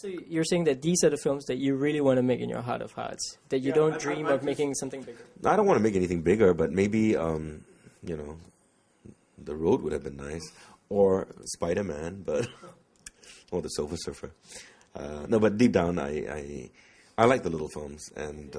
So you're saying that these are the films that you really want to make in your heart of hearts, that you don't dream of making something bigger? I don't want to make anything bigger, but maybe, The Road would have been nice, or Spider-Man, but or The Silver Surfer. No, but deep down, I like the little films, and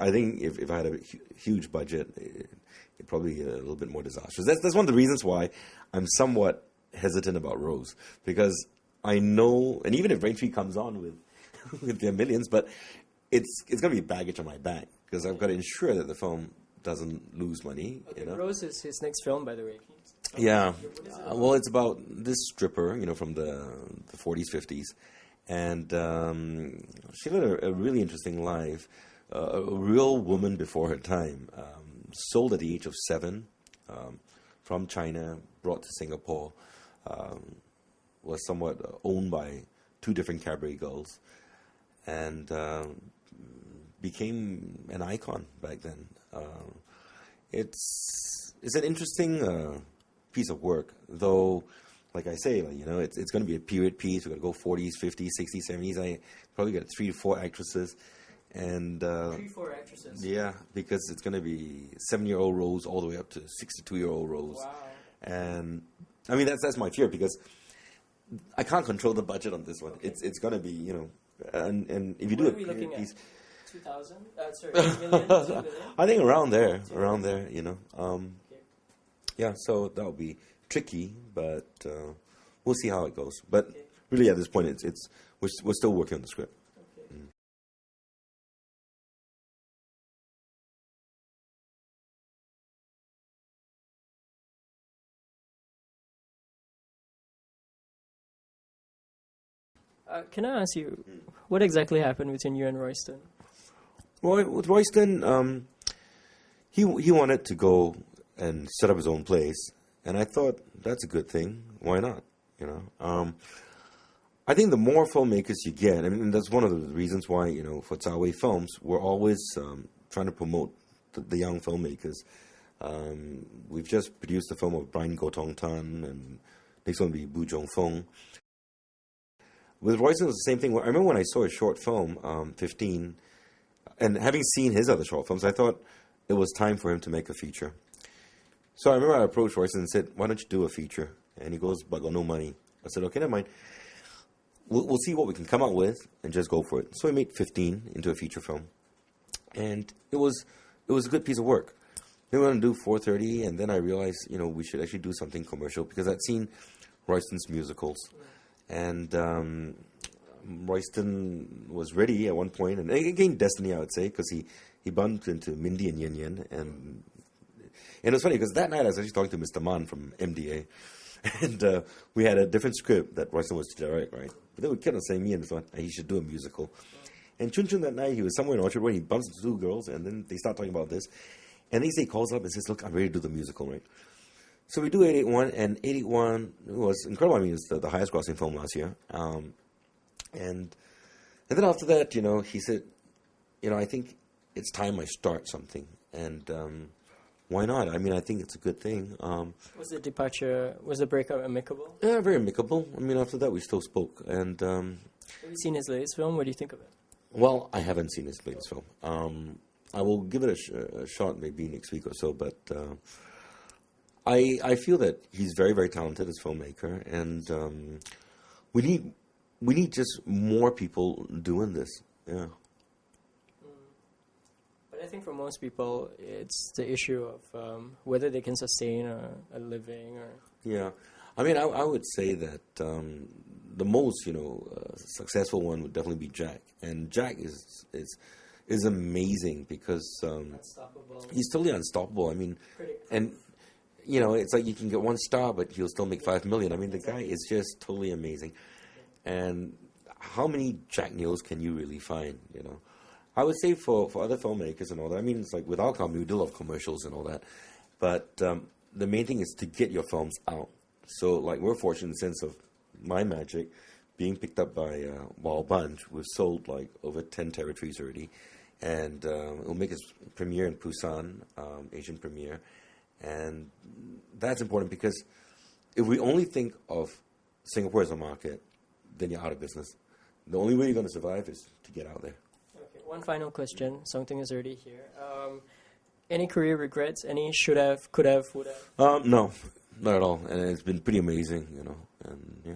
I think if I had a huge budget, it'd probably be a little bit more disastrous. That's one of the reasons why I'm somewhat hesitant about Rose, because I know, and even if Raintree comes on with their millions, but it's going to be baggage on my back, because I've got to ensure that the film doesn't lose money. Okay, Rose is his next film, by the way. Yeah, well, it's about this stripper, from the 40s, 50s, and she led a really interesting life, a real woman before her time, sold at the age of 7, from China, brought to Singapore, was somewhat owned by 2 different cabaret girls, and became an icon back then. It's an interesting piece of work, though. Like I say, it's going to be a period piece. We're going to go 40s, 50s, 60s, 70s. I probably got 3 to 4 actresses, and 3, 4 actresses. Yeah, because it's going to be 7-year-old roles all the way up to 62-year-old roles. Wow. And I mean that's my fear, because I can't control the budget on this one. Okay. It's going to be and if you do a period piece. 2,000? Sorry, million, 2 million? I think around there. Okay. Yeah, so that'll be tricky, but we'll see how it goes. But really, at this point, we're still working on the script. Okay. Can I ask you, what exactly happened between you and Royston? Well, with Royston, he wanted to go and set up his own place, and I thought that's a good thing. Why not? I think the more filmmakers you get, I mean, that's one of the reasons why for Tsawei Films, we're always trying to promote the young filmmakers. We've just produced a film of Brian Gotong Tan, and next one will be Bu Jong Feng. With Royston, it was the same thing. I remember when I saw his short film, 15, and having seen his other short films, I thought it was time for him to make a feature. So I remember I approached Royston and said, "Why don't you do a feature?" And he goes, "But got no money." I said, "Okay, never mind. We'll see what we can come up with and just go for it." So we made 15 into a feature film, and it was a good piece of work. Then we were going to do 4:30, and then I realized we should actually do something commercial, because I'd seen Royston's musicals. And Royston was ready at one point, and again, destiny, I would say, because he bumped into Mindy and Yin Yin, and it was funny, because that night I was actually talking to Mr. Man from MDA, and we had a different script that Royston was to direct, right? But then we kept on saying, me and this one, he should do a musical. And Chun Chun that night, he was somewhere in Orchard Road, he bumps into 2 girls, and then they start talking about this, and he calls up and says, "Look, I'm ready to do the musical," right? So we do 881, and 881 was incredible. I mean, it's the highest grossing film last year. And then after that, he said, I think it's time I start something. And why not? I mean, I think it's a good thing. Was the breakup amicable? Yeah, very amicable. I mean, after that, we still spoke. And have you seen his latest film? What do you think of it? Well, I haven't seen his latest film. I will give it a shot maybe next week or so, but I feel that he's very, very talented as a filmmaker, and we need just more people doing this. Yeah. But I think for most people, it's the issue of whether they can sustain a living or. Yeah, I mean, I would say that the most successful one would definitely be Jack, and Jack is amazing because Unstoppable. he's totally unstoppable. I mean, and. It's like you can get 1 star, but he'll still make 5 million. I mean, the guy is just totally amazing. And how many Jack Neils can you really find, I would say for other filmmakers and all that, I mean, it's like with our company, we do a lot of commercials and all that. But the main thing is to get your films out. So, like, we're fortunate in the sense of My Magic being picked up by Wild Bunch. We've sold, like, over 10 territories already. And it'll make its premiere in Busan, Asian premiere. And that's important, because if we only think of Singapore as a market, then you're out of business. the only way you're going to survive is to get out there. Okay, one final question. Something is already here. Any career regrets? Any should have, could have, would have? No, not at all. And it's been pretty amazing, and yeah.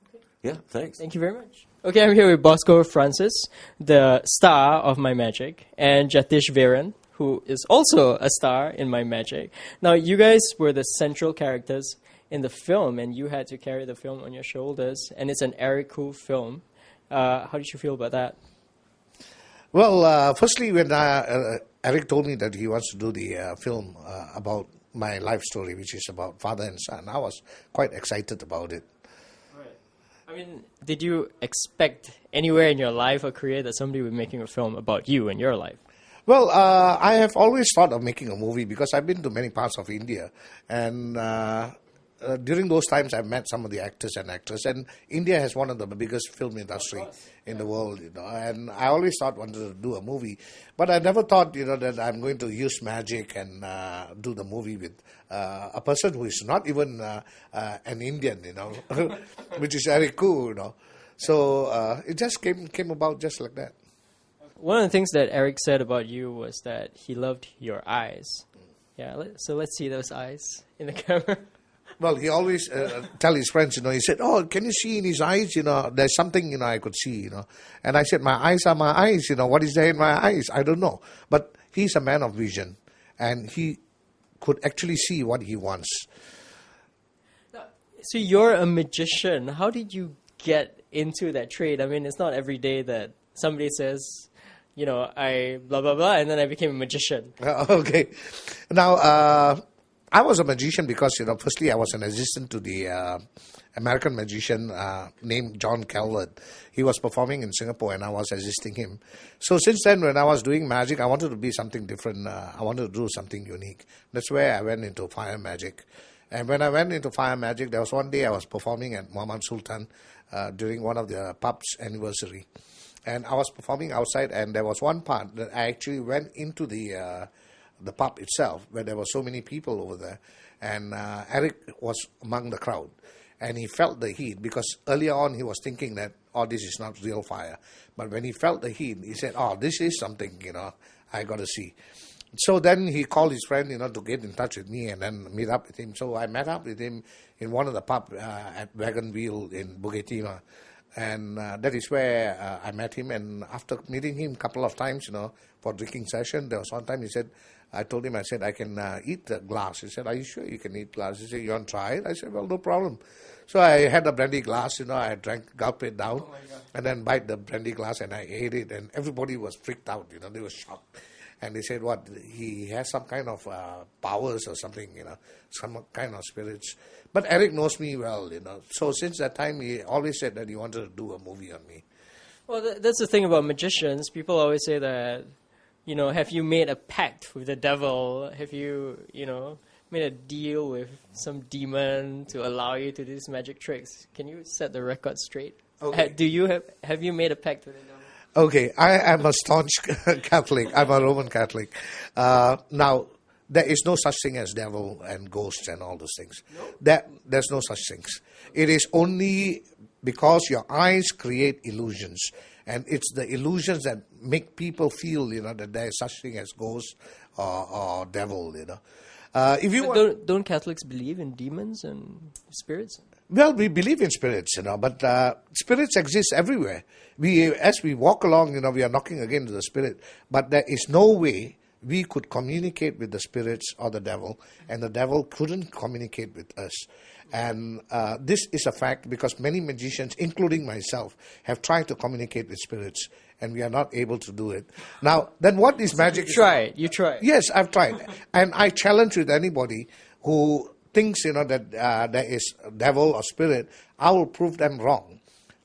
Okay. Yeah, thanks. Thank you very much. Okay, I'm here with Bosco Francis, the star of My Magic, and Jatish Veeran, who is also a star in My Magic. Now, you guys were the central characters in the film, and you had to carry the film on your shoulders, and it's an Eric Khoo film. How did you feel about that? Well, firstly, when Eric told me that he wants to do the film about my life story, which is about father and son, I was quite excited about it. Right. I mean, did you expect anywhere in your life or career that somebody would be making a film about you and your life? Well, I have always thought of making a movie because I've been to many parts of India, and during those times I've met some of the actors and actresses, and India has one of the biggest film industry in the world, and I always thought wanted to do a movie, but I never thought, that I'm going to use magic and do the movie with a person who is not even an Indian, which is Eric Khoo, So it just came about just like that. One of the things that Eric said about you was that he loved your eyes. Yeah, so let's see those eyes in the camera. Well, he always tell his friends, he said, "Oh, can you see in his eyes? There's something, I could see, And I said, "My eyes are my eyes. What is there in my eyes? I don't know." But he's a man of vision, and he could actually see what he wants. So you're a magician. How did you get into that trade? I mean, it's not every day that somebody says, I blah, blah, blah, and then I became a magician. Okay. Now, I was a magician because, firstly, I was an assistant to the American magician named John Calvert. He was performing in Singapore, and I was assisting him. So since then, when I was doing magic, I wanted to be something different. I wanted to do something unique. That's where I went into fire magic. And when I went into fire magic, there was one day I was performing at Muhammad Sultan during one of the pub's anniversary. And I was performing outside, and there was one part that I actually went into the pub itself, where there were so many people over there, and Eric was among the crowd, and he felt the heat, because earlier on he was thinking that, this is not real fire, but when he felt the heat, he said, this is something, I got to see. So then he called his friend, to get in touch with me and then meet up with him. So I met up with him in one of the pub at Wagon Wheel in Bukit Timah. And that is where I met him. And after meeting him a couple of times, for drinking session, there was one time I told him, I said, I can eat the glass. He said, are you sure you can eat glass? He said, you want to try it? I said, well, no problem. So I had a brandy glass, I drank, gulped it down, and then bite the brandy glass, and I ate it. And everybody was freaked out, they were shocked. And they said, what, he has some kind of powers or something, some kind of spirits. But Eric knows me well, So since that time, he always said that he wanted to do a movie on me. Well, that's the thing about magicians. People always say that, have you made a pact with the devil? Have you, made a deal with some demon to allow you to do these magic tricks? Can you set the record straight? Okay. Have you made a pact with the devil? Okay, I am a staunch Catholic. I'm a Roman Catholic. Now, there is no such thing as devil and ghosts and all those things. No? There's no such things. It is only because your eyes create illusions. And it's the illusions that make people feel, that there is such thing as ghost or devil, If you don't Catholics believe in demons and spirits? Well, we believe in spirits, but spirits exist everywhere. As we walk along, we are knocking against the spirit, but there is no way we could communicate with the spirits or the devil, and the devil couldn't communicate with us. And this is a fact because many magicians, including myself, have tried to communicate with spirits, and we are not able to do it. Now, then what is magic? You tried. Yes, I've tried. And I challenge with anybody who thinks, that there is a devil or spirit, I will prove them wrong.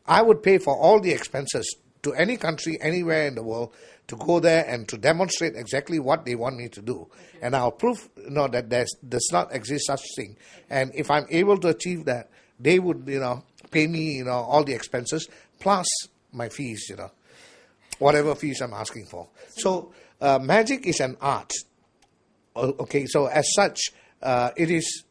I would pay for all the expenses to any country, anywhere in the world, to go there and to demonstrate exactly what they want me to do. Okay. And I'll prove, that there does not exist such thing. And if I'm able to achieve that, they would, pay me, all the expenses, plus my fees, whatever fees I'm asking for. So magic is an art. Okay, so as such, it is.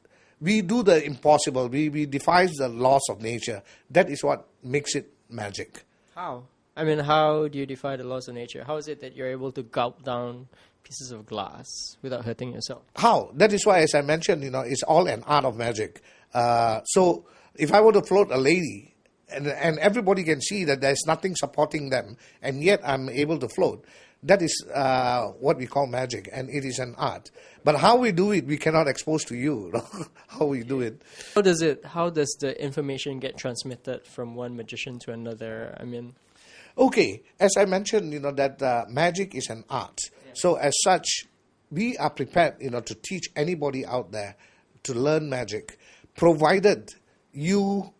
We do the impossible. We defy the laws of nature. That is what makes it magic. How? I mean, how do you defy the laws of nature? How is it that you're able to gulp down pieces of glass without hurting yourself? How? That is why, as I mentioned, it's all an art of magic. So if I were to float a lady, and everybody can see that there's nothing supporting them, and yet I'm able to float, that is what we call magic, and it is an art. But how we do it, we cannot expose to you. How we do it. How does the information get transmitted from one magician to another? I mean, okay, as I mentioned, that magic is an art. Yeah. So as such, we are prepared, to teach anybody out there to learn magic, provided you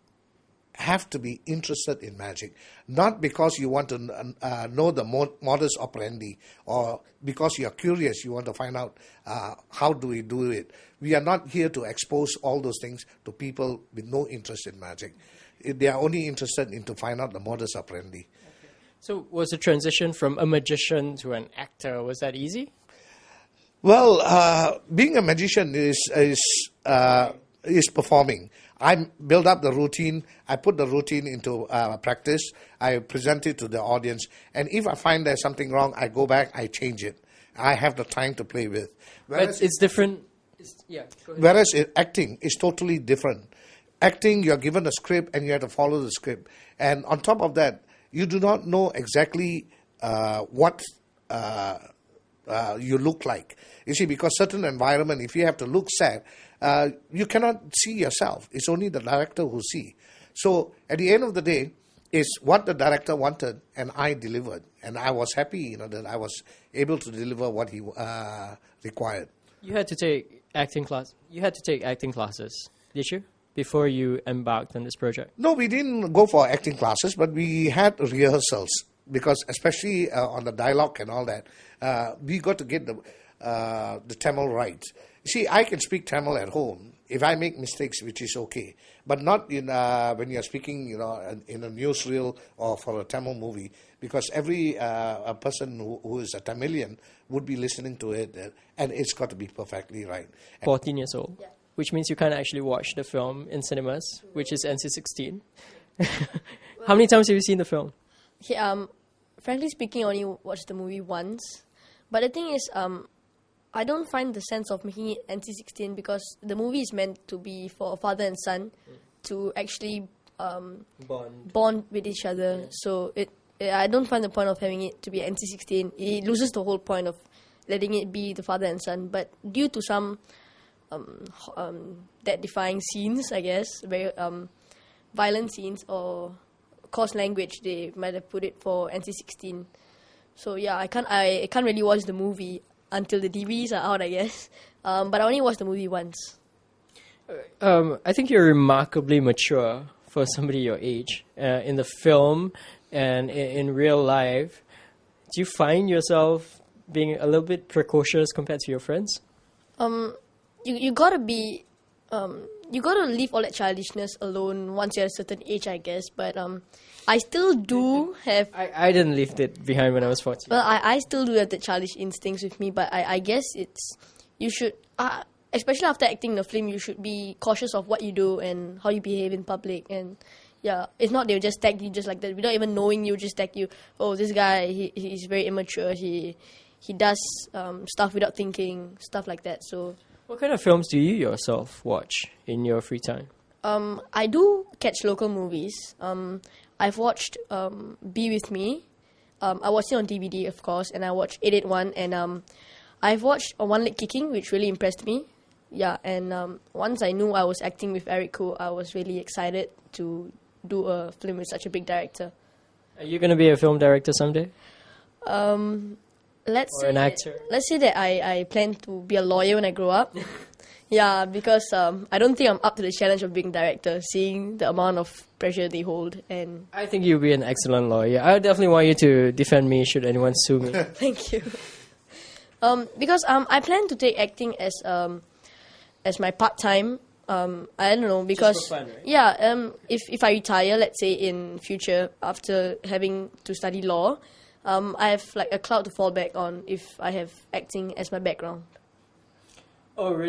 have to be interested in magic, not because you want to know the modus operandi, or because you are curious, you want to find out how do we do it. We are not here to expose all those things to people with no interest in magic. They are only interested in to find out the modus operandi. Okay. So was the transition from a magician to an actor, was that easy? Well, being a magician is performing. I build up the routine. I put the routine into practice. I present it to the audience. And if I find there's something wrong, I go back, I change it. I have the time to play with. But it's different. Go ahead. Whereas acting is totally different. Acting, you're given a script and you have to follow the script. And on top of that, you do not know exactly what you look like. You see, because certain environment, if you have to look sad, you cannot see yourself. It's only the director who see. So at the end of the day, it's what the director wanted and I delivered. And I was happy, that I was able to deliver what he required. You had to take acting class. You had to take acting classes, did you? Before you embarked on this project? No, we didn't go for acting classes, but we had rehearsals. Because especially on the dialogue and all that, we got to get the Tamil right. See, I can speak Tamil at home if I make mistakes, which is okay, but not in when you're speaking, in a newsreel or for a Tamil movie, because every a person who is a Tamilian would be listening to it, and it's got to be perfectly right. 14 years old, yeah. Which means you can't actually watch the film in cinemas, which is NC-16. How many times have you seen the film? Frankly speaking, I only watched the movie once. But the thing is, I don't find the sense of making it NC-16 because the movie is meant to be for a father and son to actually bond with each other. Yeah. So I don't find the point of having it to be NC-16. It loses the whole point of letting it be the father and son. But due to some death-defying scenes, I guess, very violent scenes or coarse language, they might have put it for NC-16. So yeah, I can't really watch the movie until the DVDs are out, I guess. But I only watched the movie once. I think you're remarkably mature for somebody your age. In the film and in real life, do you find yourself being a little bit precocious compared to your friends? You gotta be, you gotta leave all that childishness alone once you're at a certain age, I guess. But I still do have... I didn't leave it behind when I was 14. Well, I still do have the childish instincts with me, but I guess you should, especially after acting in a film, you should be cautious of what you do and how you behave in public. And yeah, if not, they'll just tag you just like that. Without even knowing you, just tag you, oh, this guy, he's very immature, he does stuff without thinking, stuff like that. So... What kind of films do you yourself watch in your free time? I do catch local movies. I've watched Be With Me. I watched it on DVD, of course, and I watched 881. And I've watched One Leg Kicking, which really impressed me. Yeah, and once I knew I was acting with Eric Khoo, I was really excited to do a film with such a big director. Are you going to be a film director someday? Let's say that I plan to be a lawyer when I grow up. Yeah, because I don't think I'm up to the challenge of being a director, seeing the amount of pressure they hold. And I think you'll be an excellent lawyer. I definitely want you to defend me should anyone sue me. Thank you. Because I plan to take acting as my part-time. I don't know, because just for fun, right? Yeah, if I retire, let's say in future after having to study law, I have like a cloud to fall back on if I have acting as my background. Oh, really?